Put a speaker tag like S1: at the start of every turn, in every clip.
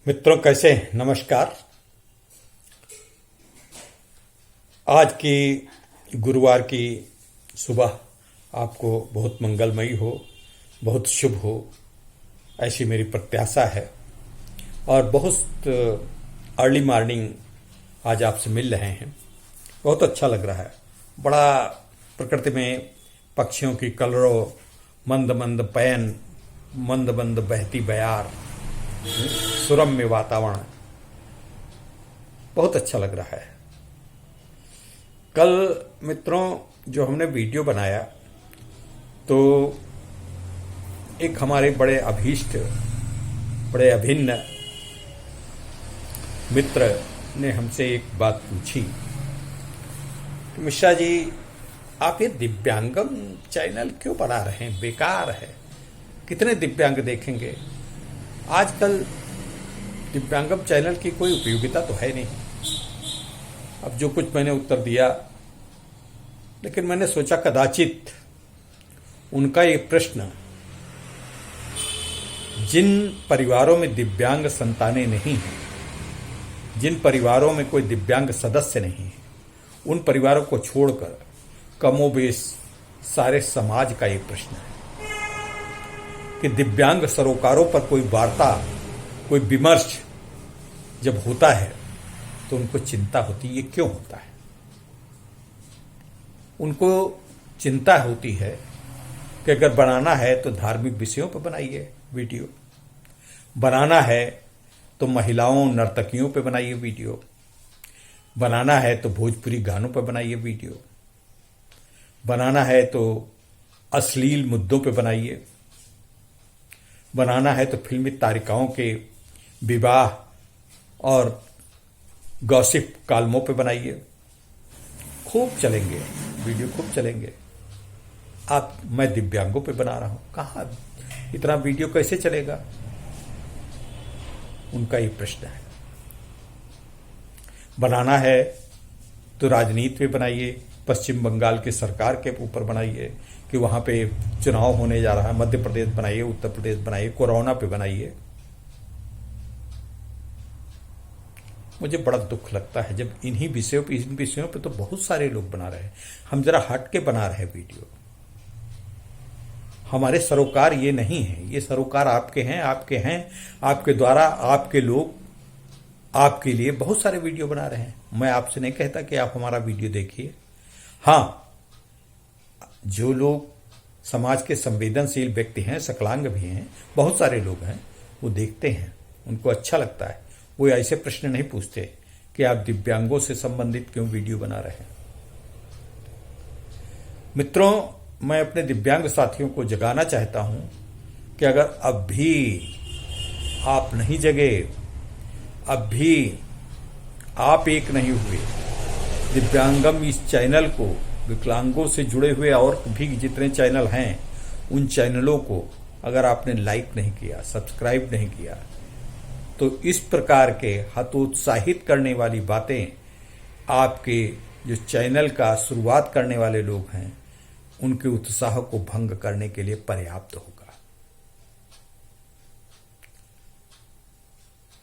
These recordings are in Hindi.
S1: मित्रों कैसे हैं? नमस्कार। आज की गुरुवार की सुबह आपको बहुत मंगलमयी हो, बहुत शुभ हो, ऐसी मेरी प्रत्याशा है। और बहुत अर्ली मॉर्निंग आज आपसे मिल रहे हैं, बहुत अच्छा लग रहा है। बड़ा प्रकृति में पक्षियों की कलरव, मंद मंद पयन, मंद मंद बहती बयार, सुरम्य वातावरण, बहुत अच्छा लग रहा है। कल मित्रों जो हमने वीडियो बनाया तो एक हमारे बड़े अभीष्ट, बड़े अभिन्न मित्र ने हमसे एक बात पूछी कि मिश्रा जी आप ये दिव्यांगम चैनल क्यों बना रहे हैं? बेकार है, कितने दिव्यांग देखेंगे? आजकल दिव्यांगम चैनल की कोई उपयोगिता तो है नहीं। अब जो कुछ मैंने उत्तर दिया, लेकिन मैंने सोचा कदाचित उनका ये प्रश्न जिन परिवारों में दिव्यांग संतानें नहीं हैं, जिन परिवारों में कोई दिव्यांग सदस्य नहीं है, उन परिवारों को छोड़कर कमोबेश सारे समाज का ये प्रश्न है कि दिव्यांग सरोकारों पर कोई वार्ता, कोई विमर्श जब होता है तो उनको चिंता होती है, ये क्यों होता है? उनको चिंता होती है कि अगर बनाना है तो धार्मिक विषयों पर बनाइए वीडियो, बनाना है तो महिलाओं नर्तकियों पर बनाइए वीडियो, बनाना है तो भोजपुरी गानों पर बनाइए वीडियो, बनाना है तो अश्लील मुद्दों पर बनाइए, बनाना है तो फिल्मी तारिकाओं के विवाह और गॉसिप कालमों पे बनाइए। खूब चलेंगे वीडियो, खूब चलेंगे। मैं दिव्यांगों पे बना रहा हूं, कहाँ इतना वीडियो कैसे चलेगा? उनका ये प्रश्न है। बनाना है तो राजनीति पे बनाइए, पश्चिम बंगाल की सरकार के ऊपर बनाइए कि वहां पे चुनाव होने जा रहा है, मध्य प्रदेश बनाइए, उत्तर प्रदेश बनाइए, कोरोना पे बनाइए। मुझे बड़ा दुख लगता है जब इन विषयों पे तो बहुत सारे लोग बना रहे हैं, हम जरा हट के बना रहे हैं वीडियो। हमारे सरोकार ये नहीं है, ये सरोकार आपके हैं, आपके द्वारा आपके लोग आपके लिए बहुत सारे वीडियो बना रहे हैं। मैं आपसे नहीं कहता कि आप हमारा वीडियो देखिए। हाँ, जो लोग समाज के संवेदनशील व्यक्ति हैं, सकलांग भी हैं, बहुत सारे लोग हैं, वो देखते हैं, उनको अच्छा लगता है। वो ऐसे प्रश्न नहीं पूछते कि आप दिव्यांगों से संबंधित क्यों वीडियो बना रहे हैं। मित्रों, मैं अपने दिव्यांग साथियों को जगाना चाहता हूं कि अगर अब भी आप नहीं जगे, अब भी आप एक नहीं हुए, दिव्यांगम इस चैनल को, विकलांगों से जुड़े हुए और भी जितने चैनल हैं, उन चैनलों को अगर आपने लाइक नहीं किया, सब्सक्राइब नहीं किया, तो इस प्रकार के हतोत्साहित करने वाली बातें आपके जो चैनल का शुरुआत करने वाले लोग हैं, उनके उत्साह को भंग करने के लिए पर्याप्त होगा।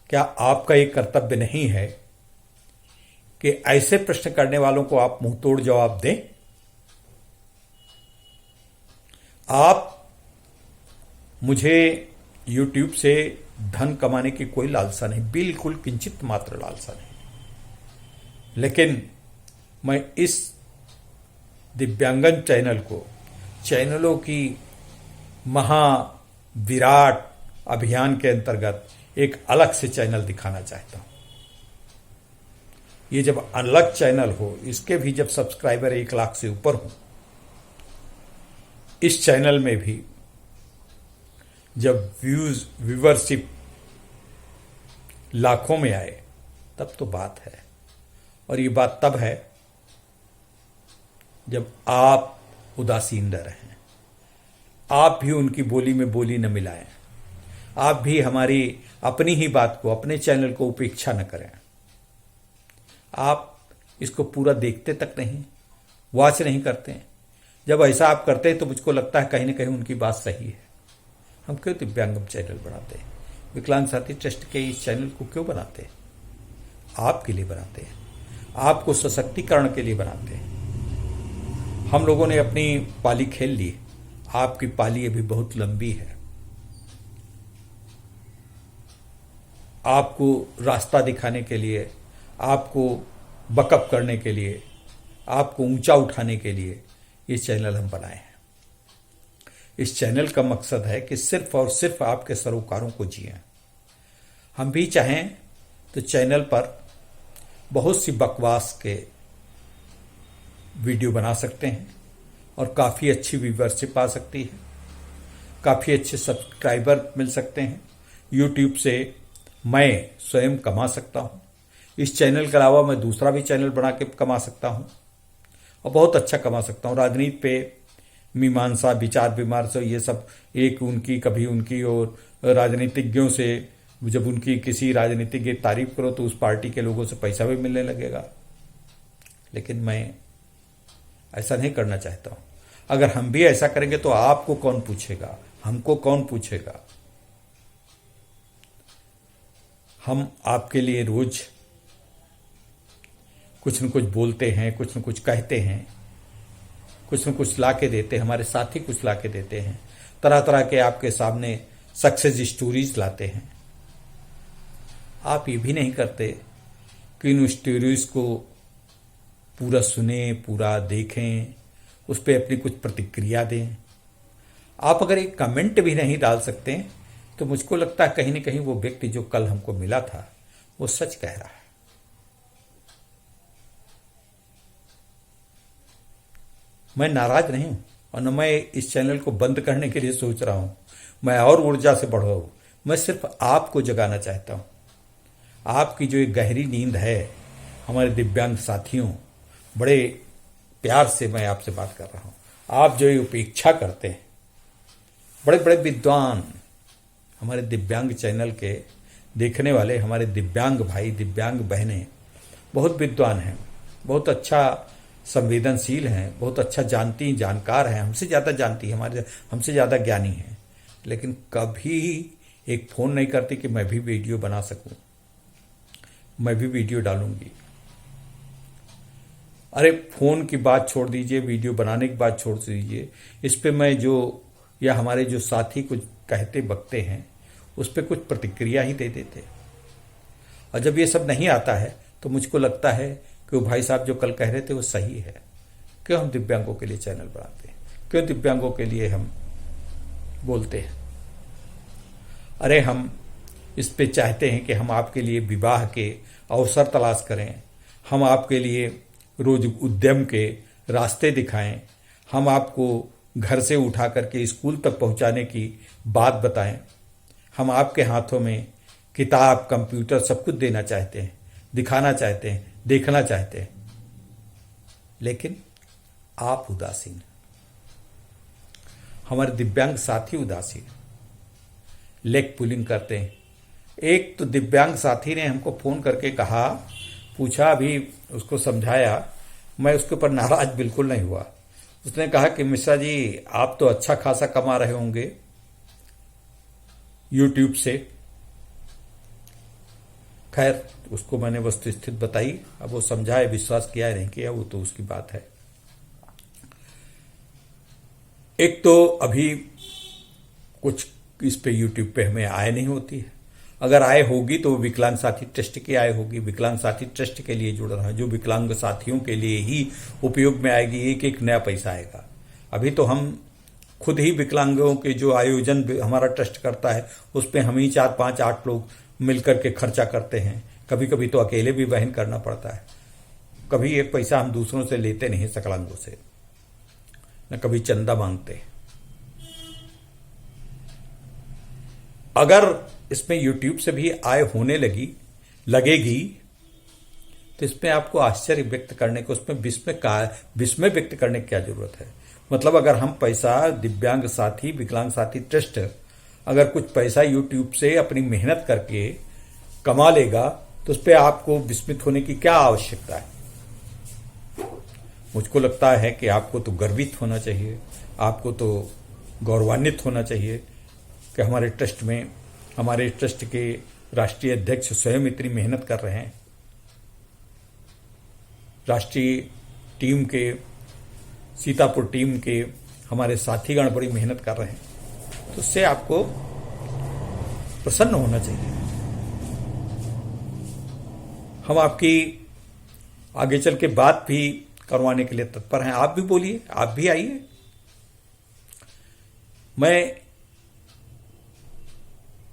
S1: क्या आपका ये कर्तव्य नहीं है कि ऐसे प्रश्न करने वालों को आप मुंह तोड़ जवाब दें? आप मुझे YouTube से धन कमाने की कोई लालसा नहीं, बिल्कुल किंचित मात्र लालसा नहीं, लेकिन मैं इस दिव्यांगन चैनल को, चैनलों की महाविराट अभियान के अंतर्गत एक अलग से चैनल दिखाना चाहता हूं। ये जब अलग चैनल हो, इसके भी जब सब्सक्राइबर 1 लाख से ऊपर हो, इस चैनल में भी जब व्यूवरशिप लाखों में आए, तब तो बात है। और ये बात तब है जब आप उदासीन न रहें, आप भी उनकी बोली में बोली न मिलाएं, आप भी हमारी अपनी ही बात को, अपने चैनल को उपेक्षा न करें। आप इसको पूरा देखते तक नहीं, वॉच नहीं करते। जब ऐसा आप करते हैं तो मुझको लगता है कहीं ना कहीं उनकी बात सही है। हम क्यों दिव्यांगम चैनल बनाते हैं? विकलांग साथी ट्रस्ट के इस चैनल को क्यों बनाते हैं? आपके लिए बनाते हैं, आपको सशक्तिकरण के लिए बनाते हैं। हम लोगों ने अपनी पाली खेल ली, आपकी पाली अभी बहुत लंबी है। आपको रास्ता दिखाने के लिए, आपको बकअप करने के लिए, आपको ऊंचा उठाने के लिए ये चैनल हम बनाए हैं। इस चैनल का मकसद है कि सिर्फ और सिर्फ आपके सरोकारों को जिएं। हम भी चाहें तो चैनल पर बहुत सी बकवास के वीडियो बना सकते हैं और काफ़ी अच्छी व्यूवरशिप आ सकती है, काफ़ी अच्छे सब्सक्राइबर मिल सकते हैं। यूट्यूब से मैं स्वयं कमा सकता हूँ। इस चैनल के अलावा मैं दूसरा भी चैनल बना के कमा सकता हूँ और बहुत अच्छा कमा सकता हूँ। राजनीति पे मीमांसा, विचार विमर्श, ये सब एक उनकी कभी उनकी और राजनीतिज्ञों से जब उनकी किसी राजनीतिज्ञ की तारीफ करो तो उस पार्टी के लोगों से पैसा भी मिलने लगेगा। लेकिन मैं ऐसा नहीं करना चाहता हूँ। अगर हम भी ऐसा करेंगे तो आपको कौन पूछेगा, हमको कौन पूछेगा? हम आपके लिए रोज कुछ न कुछ बोलते हैं, कुछ न कुछ कहते हैं, कुछ न कुछ ला के देते हैं, हमारे साथी कुछ ला के देते हैं, तरह तरह के आपके सामने सक्सेस स्टोरीज लाते हैं। आप ये भी नहीं करते कि इन स्टोरीज को पूरा सुने, पूरा देखें, उस पर अपनी कुछ प्रतिक्रिया दें। आप अगर एक कमेंट भी नहीं डाल सकते तो मुझको लगता है कहीं न कहीं वो व्यक्ति जो कल हमको मिला था वो सच कह रहा है। मैं नाराज नहीं हूं और न मैं इस चैनल को बंद करने के लिए सोच रहा हूं। मैं और ऊर्जा से बढ़ा हूं। मैं सिर्फ आपको जगाना चाहता हूं। आपकी जो एक गहरी नींद है, हमारे दिव्यांग साथियों, बड़े प्यार से मैं आपसे बात कर रहा हूं। आप जो ये उपेक्षा करते हैं, बड़े बड़े विद्वान हमारे दिव्यांग चैनल के देखने वाले, हमारे दिव्यांग भाई, दिव्यांग बहनें बहुत विद्वान हैं, बहुत अच्छा संवेदनशील हैं, बहुत अच्छा जानती, जानकार हैं, हमसे ज़्यादा जानती है, हमसे ज़्यादा ज्ञानी हैं। लेकिन कभी एक फ़ोन नहीं करती कि मैं भी वीडियो बना सकूं, मैं भी वीडियो डालूंगी। अरे फ़ोन की बात छोड़ दीजिए, वीडियो बनाने की बात छोड़ दीजिए, इस पे मैं जो या हमारे जो साथी कुछ कहते बकते हैं उस पर कुछ प्रतिक्रिया ही दे देते। और जब ये सब नहीं आता है तो मुझको लगता है कि वो भाई साहब जो कल कह रहे थे वो सही है। क्यों हम दिव्यांगों के लिए चैनल बनाते हैं? क्यों दिव्यांगों के लिए हम बोलते हैं? अरे हम इस पे चाहते हैं कि हम आपके लिए विवाह के अवसर तलाश करें, हम आपके लिए रोज उद्यम के रास्ते दिखाएं, हम आपको घर से उठा करके स्कूल तक पहुंचाने की बात बताएं, हम आपके हाथों में किताब, कंप्यूटर सब कुछ देना चाहते हैं, दिखाना चाहते हैं, देखना चाहते हैं। लेकिन आप उदासीन, हमारे दिव्यांग साथी उदासीन, लेग पुलिंग करते हैं। एक तो दिव्यांग साथी ने हमको फोन करके कहा, पूछा, अभी उसको समझाया, मैं उसके ऊपर नाराज बिल्कुल नहीं हुआ। उसने कहा कि मिश्रा जी आप तो अच्छा खासा कमा रहे होंगे यूट्यूब से। खैर उसको मैंने वस्तुस्थिति बताई, अब वो समझाए, विश्वास किया या नहीं किया वो तो उसकी बात है। एक तो अभी कुछ इस पे यूट्यूब पे हमें आय नहीं होती है, अगर आय होगी तो विकलांग साथी ट्रस्ट की आय होगी, विकलांग साथी ट्रस्ट के लिए जुड़ रहा है, जो विकलांग साथियों के लिए ही उपयोग में आएगी, एक एक नया पैसा आएगा। अभी तो हम खुद ही विकलांगों के जो आयोजन हमारा ट्रस्ट करता है उस पर हम ही 4, 5, 8 लोग मिलकर के खर्चा करते हैं। कभी कभी तो अकेले भी वहन करना पड़ता है। कभी एक पैसा हम दूसरों से लेते नहीं, सकलांगों से, न कभी चंदा मांगते। अगर इसमें यूट्यूब से भी आय होने लगेगी तो इसमें आपको आश्चर्य व्यक्त करने को, उसमें विस्मय व्यक्त करने की क्या जरूरत है? मतलब अगर हम पैसा, दिव्यांग साथी, विकलांग साथी ट्रस्ट अगर कुछ पैसा यूट्यूब से अपनी मेहनत करके कमा लेगा तो उस पर आपको विस्मित होने की क्या आवश्यकता है? मुझको लगता है कि आपको तो गर्वित होना चाहिए, आपको तो गौरवान्वित होना चाहिए कि हमारे ट्रस्ट में हमारे ट्रस्ट के राष्ट्रीय अध्यक्ष स्वयं इतनी मेहनत कर रहे हैं, राष्ट्रीय टीम के, सीतापुर टीम के हमारे साथीगण बड़ी मेहनत कर रहे हैं, तो उससे आपको प्रसन्न होना चाहिए। हम आपकी आगे चल के बात भी करवाने के लिए तत्पर हैं। आप भी बोलिए, आप भी आइए। मैं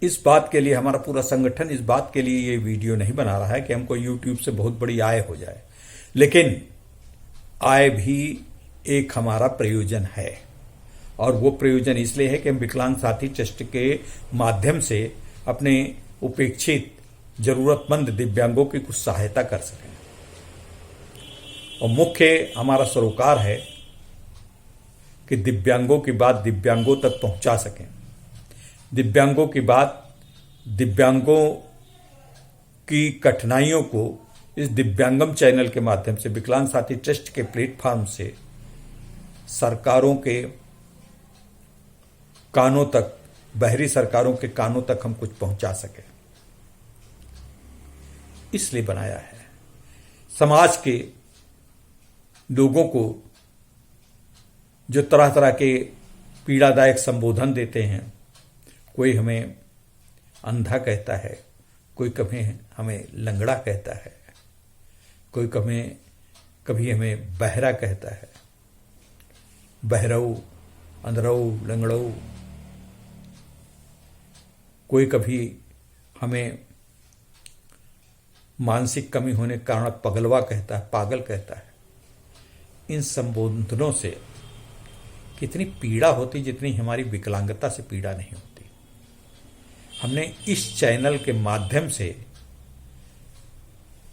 S1: इस बात के लिए, हमारा पूरा संगठन इस बात के लिए ये वीडियो नहीं बना रहा है कि हमको यूट्यूब से बहुत बड़ी आय हो जाए, लेकिन आय भी एक हमारा प्रयोजन है। और वो प्रयोजन इसलिए है कि हम विकलांग साथी ट्रस्ट के माध्यम से अपने उपेक्षित जरूरतमंद दिव्यांगों की कुछ सहायता कर सकें। और मुख्य हमारा सरोकार है कि दिव्यांगों की बात दिव्यांगों तक पहुंचा सकें, दिव्यांगों की बात, दिव्यांगों की कठिनाइयों को इस दिव्यांगम चैनल के माध्यम से, विकलांग साथी ट्रस्ट के प्लेटफॉर्म से सरकारों के कानों तक, बाहरी सरकारों के कानों तक हम कुछ पहुंचा सकें, इसलिए बनाया है। समाज के लोगों को जो तरह तरह के पीड़ादायक संबोधन देते हैं, कोई हमें अंधा कहता है, कोई कभी हमें लंगड़ा कहता है, कोई कभी हमें बहरा कहता है, बहरऊ, अंधरऊ, लंगड़ऊ, कोई कभी हमें मानसिक कमी होने के कारण पगलवा कहता है, पागल कहता है। इन संबोधनों से कितनी पीड़ा होती जितनी हमारी विकलांगता से पीड़ा नहीं होती। हमने इस चैनल के माध्यम से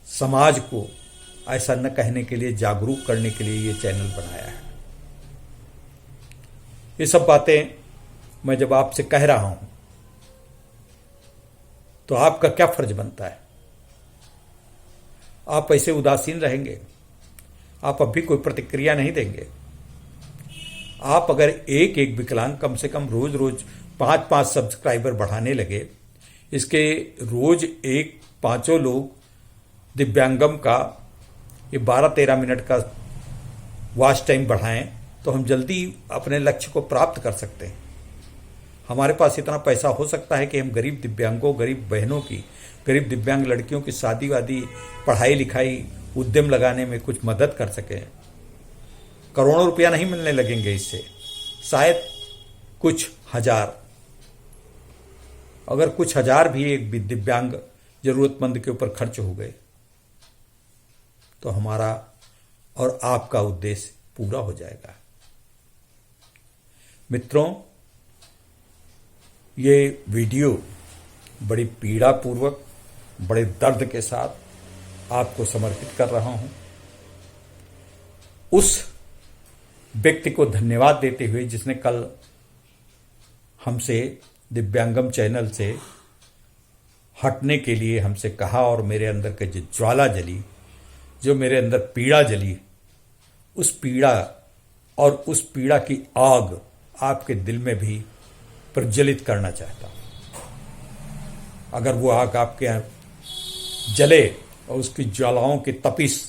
S1: समाज को ऐसा न कहने के लिए, जागरूक करने के लिए ये चैनल बनाया है। ये सब बातें मैं जब आपसे कह रहा हूं तो आपका क्या फर्ज बनता है? आप ऐसे उदासीन रहेंगे? आप अब भी कोई प्रतिक्रिया नहीं देंगे? आप अगर एक एक विकलांग कम से कम रोज रोज 5-5 सब्सक्राइबर बढ़ाने लगे, इसके रोज एक 5 लोग दिव्यांगम का ये 12-13 मिनट का वॉच टाइम बढ़ाएं तो हम जल्दी अपने लक्ष्य को प्राप्त कर सकते हैं। हमारे पास इतना पैसा हो सकता है कि हम गरीब दिव्यांगों, गरीब बहनों की, गरीब दिव्यांग लड़कियों की शादी वादी, पढ़ाई लिखाई, उद्यम लगाने में कुछ मदद कर सकें। करोड़ों रुपया नहीं मिलने लगेंगे इससे, शायद कुछ हजार। अगर कुछ हजार भी एक दिव्यांग जरूरतमंद के ऊपर खर्च हो गए तो हमारा और आपका उद्देश्य पूरा हो जाएगा। मित्रों, ये वीडियो बड़ी पीड़ा पूर्वक, बड़े दर्द के साथ आपको समर्पित कर रहा हूं। उस व्यक्ति को धन्यवाद देते हुए जिसने कल हमसे दिव्यांगम चैनल से हटने के लिए हमसे कहा, और मेरे अंदर के जो ज्वाला जली, जो मेरे अंदर पीड़ा जली, उस पीड़ा और उस पीड़ा की आग आपके दिल में भी प्रज्वलित करना चाहता हूं। अगर वो आग आपके जले और उसकी ज्वालाओं की तपिश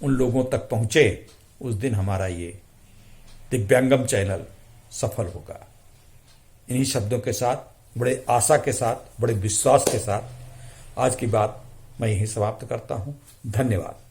S1: उन लोगों तक पहुंचे, उस दिन हमारा ये दिव्यांगम चैनल सफल होगा। इन्हीं शब्दों के साथ, बड़े आशा के साथ, बड़े विश्वास के साथ आज की बात मैं यहीं समाप्त करता हूं। धन्यवाद।